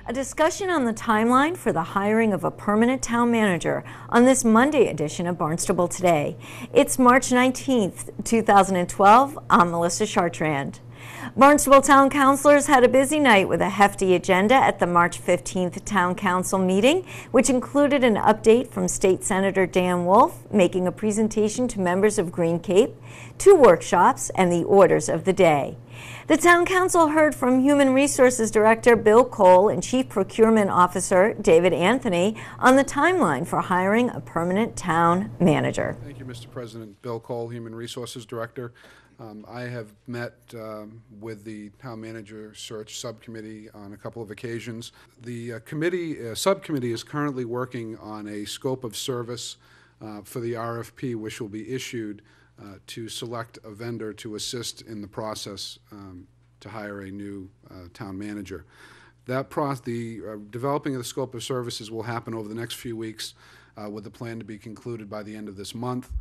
A discussion on the timeline for the hiring of a permanent town manager on this Monday edition of Barnstable Today. It's March 19th, 2012. I'm Melissa Chartrand. Barnstable Town Councilors had a busy night with a hefty agenda at the March 15th Town Council meeting, which included an update from State Senator Dan Wolf making a presentation to members of Green Cape, 2 workshops, and the orders of the day. The Town Council heard from Human Resources Director Bill Cole and Chief Procurement Officer David Anthony on the timeline for hiring a permanent town manager. Thank you, Mr. President. Bill Cole, Human Resources Director. I have met with the town manager search subcommittee on a couple of occasions. The subcommittee is currently working on a scope of service for the RFP, which will be issued to select a vendor to assist in the process to hire a new town manager. The developing of the scope of services will happen over the next few weeks with the plan to be concluded by the end of this month.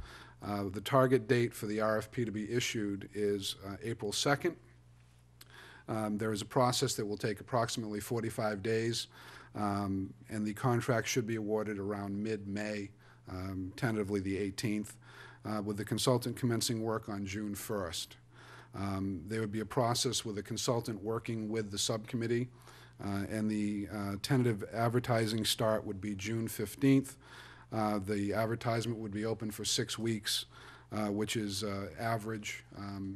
The target date for the RFP to be issued is April 2nd. There is a process that will take approximately 45 days, and the contract should be awarded around mid-May, tentatively the 18th, with the consultant commencing work on June 1st. There would be a process with a consultant working with the subcommittee, and the tentative advertising start would be June 15th. The advertisement would be open for 6 weeks, which is average.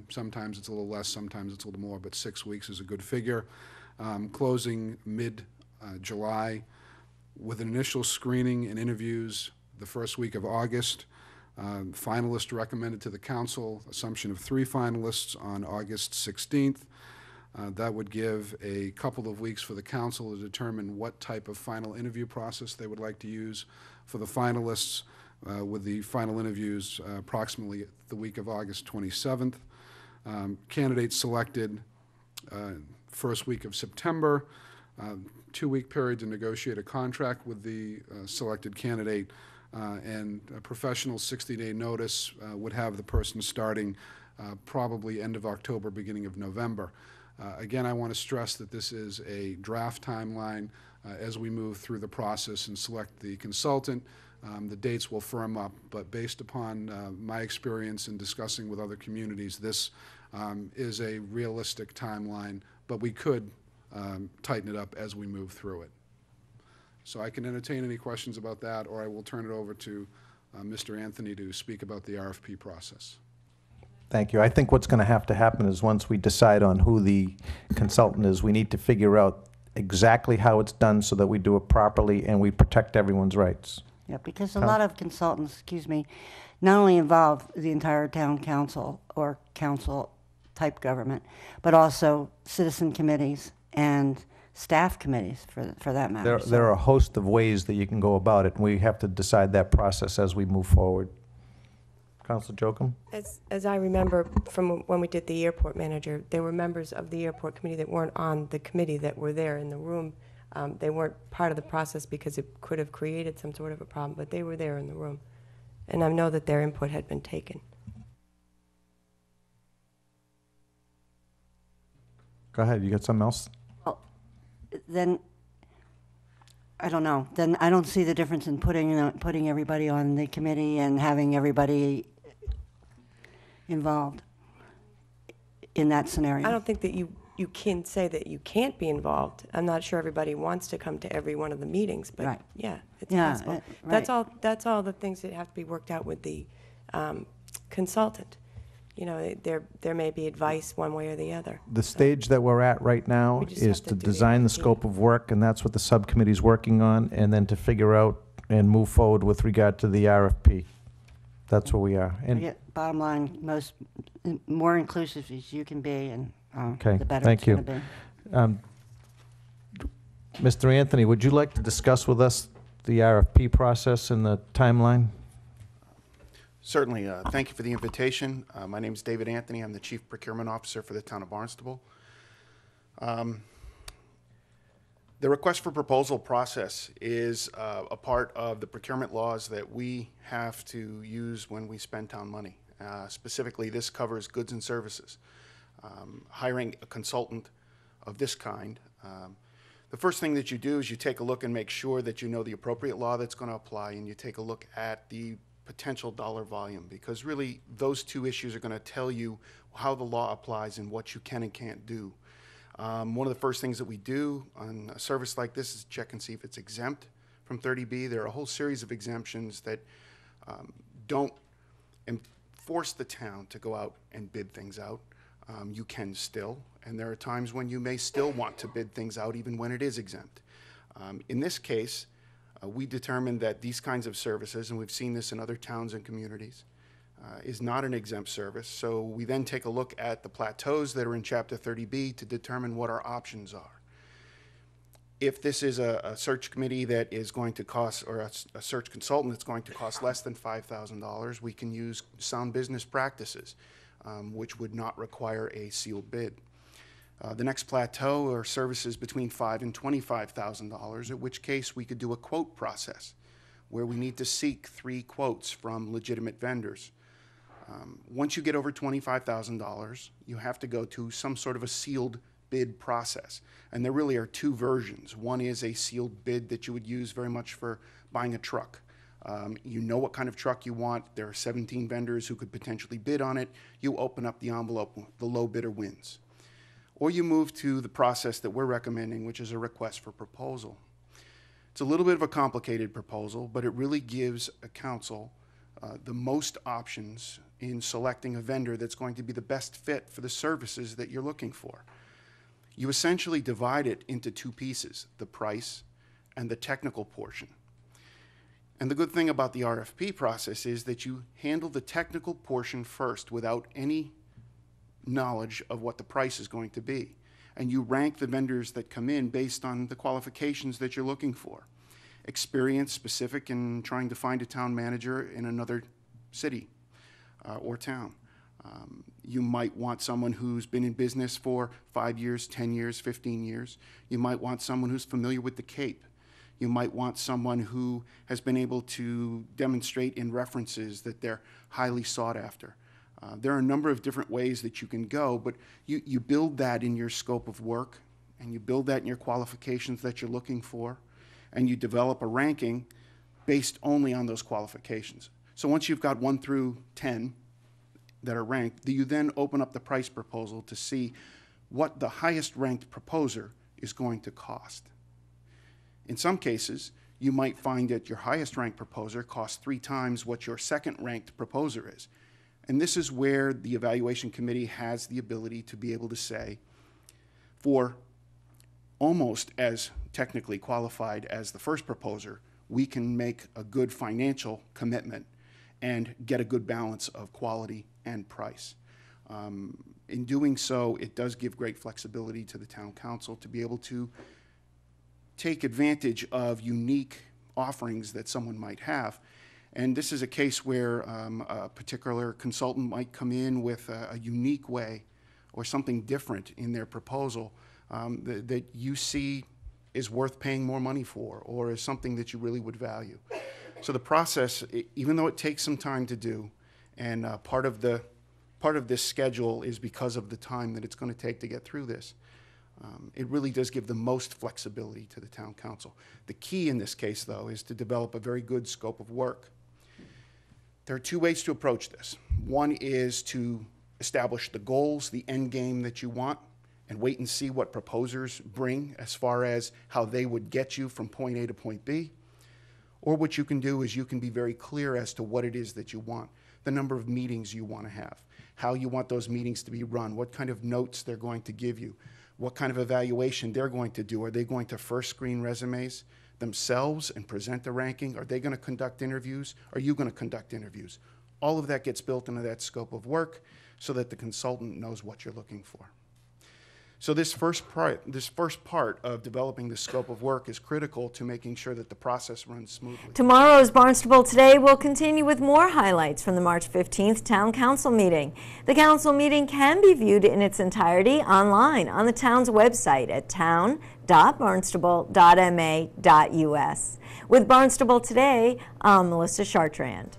Sometimes it's a little less, sometimes it's a little more, but 6 weeks is a good figure. Closing mid-July with an initial screening and interviews the first week of August. Finalists recommended to the council, assumption of 3 finalists on August 16th. That would give a couple of weeks for the council to determine what type of final interview process they would like to use for the finalists, with the final interviews approximately the week of August 27th. Candidates selected first week of September, 2-week period to negotiate a contract with the selected candidate, and a professional 60-day notice would have the person starting probably end of October, beginning of November. Again, I want to stress that this is a draft timeline. As we move through the process and select the consultant, the dates will firm up, but based upon my experience in discussing with other communities, this is a realistic timeline, but we could tighten it up as we move through it. So I can entertain any questions about that, or I will turn it over to Mr. Anthony to speak about the RFP process. Thank you. I think what's going to happen is once we decide on who the consultant is, we need to figure out exactly how it's done so that we do it properly and we protect everyone's rights. Yeah, because a lot of consultants, not only involve the entire town council or council type government, but also citizen committees and staff committees for that matter. There are a host of ways that you can go about it, and we have to decide that process as we move forward. Councilor Jocham? As I remember from when we did the airport manager, there were members of the airport committee that weren't on the committee that were there in the room. They weren't part of the process because it could have created some sort of a problem, but they were there in the room. And I know that their input had been taken. Go ahead, you got something else? Well, then, I don't know. Then I don't see the difference in putting everybody on the committee and having everybody involved in that scenario. I don't think that you can say that you can't be involved. I'm not sure everybody wants to come to every one of the meetings, but right. Yeah, it's possible. Right. That's all the things that have to be worked out with the consultant. You know, there may be advice one way or the other. The stage that we're at right now is to design the scope of work, and that's what the subcommittee's working on, and then to figure out and move forward with regard to the RFP. That's where we are. And bottom line, more inclusive as you can be, and okay, the better thank it's going to be. Mr. Anthony, would you like to discuss with us the RFP process and the timeline? Certainly. Thank you for the invitation. My name is David Anthony. I'm the Chief Procurement Officer for the town of Barnstable. The request for proposal process is a part of the procurement laws that we have to use when we spend town money. Specifically, this covers goods and services. Hiring a consultant of this kind, The first thing that you do is you take a look and make sure that you know the appropriate law that's going to apply, and you take a look at the potential dollar volume, because really those two issues are going to tell you how the law applies and what you can and can't do. One of the first things that we do on a service like this is check and see if it's exempt from 30B. There are a whole series of exemptions that don't force the town to go out and bid things out. You can still, and there are times when you may still want to bid things out even when it is exempt. In this case, we determined that these kinds of services, and we've seen this in other towns and communities, is not an exempt service. So we then take a look at the plateaus that are in Chapter 30B to determine what our options are. If this is a search committee that is going to cost, or a search consultant that's going to cost less than $5,000, we can use sound business practices, which would not require a sealed bid. The next plateau are services between $5,000 and $25,000, at which case we could do a quote process where we need to seek 3 quotes from legitimate vendors. Once you get over $25,000, you have to go to some sort of a sealed bid process. And there really are 2 versions. One is a sealed bid that you would use very much for buying a truck. You know what kind of truck you want. There are 17 vendors who could potentially bid on it. You open up the envelope, the low bidder wins. Or you move to the process that we're recommending, which is a request for proposal. It's a little bit of a complicated proposal, but it really gives a council the most options in selecting a vendor that's going to be the best fit for the services that you're looking for. You essentially divide it into 2 pieces, the price and the technical portion. And the good thing about the RFP process is that you handle the technical portion first without any knowledge of what the price is going to be. And you rank the vendors that come in based on the qualifications that you're looking for. Experience specific in trying to find a town manager in another city or town. You might want someone who's been in business for 5 years, 10 years, 15 years. You might want someone who's familiar with the Cape. You might want someone who has been able to demonstrate in references that they're highly sought after. There are a number of different ways that you can go, but you build that in your scope of work, and you build that in your qualifications that you're looking for, and you develop a ranking based only on those qualifications. So once you've got 1 through 10 that are ranked, you then open up the price proposal to see what the highest ranked proposer is going to cost. In some cases, you might find that your highest ranked proposer costs 3 times what your second ranked proposer is. And this is where the evaluation committee has the ability to be able to say, for almost as technically qualified as the first proposer, we can make a good financial commitment and get a good balance of quality and price. In doing so, it does give great flexibility to the town council to be able to take advantage of unique offerings that someone might have. And this is a case where a particular consultant might come in with a unique way or something different in their proposal that you see is worth paying more money for, or is something that you really would value. So the process, even though it takes some time to do, and part of this schedule is because of the time that it's going to take to get through this, it really does give the most flexibility to the town council. The key in this case, though, is to develop a very good scope of work. There are 2 ways to approach this. One is to establish the goals, the end game that you want, and wait and see what proposers bring as far as how they would get you from point A to point B. Or what you can do is you can be very clear as to what it is that you want, the number of meetings you want to have, how you want those meetings to be run, what kind of notes they're going to give you, what kind of evaluation they're going to do. Are they going to first screen resumes themselves and present the ranking? Are they going to conduct interviews? Are you going to conduct interviews? All of that gets built into that scope of work so that the consultant knows what you're looking for. So this first part of developing the scope of work is critical to making sure that the process runs smoothly. Tomorrow's Barnstable Today will continue with more highlights from the March 15th Town Council meeting. The council meeting can be viewed in its entirety online on the town's website at town.barnstable.ma.us. With Barnstable Today, I'm Melissa Chartrand.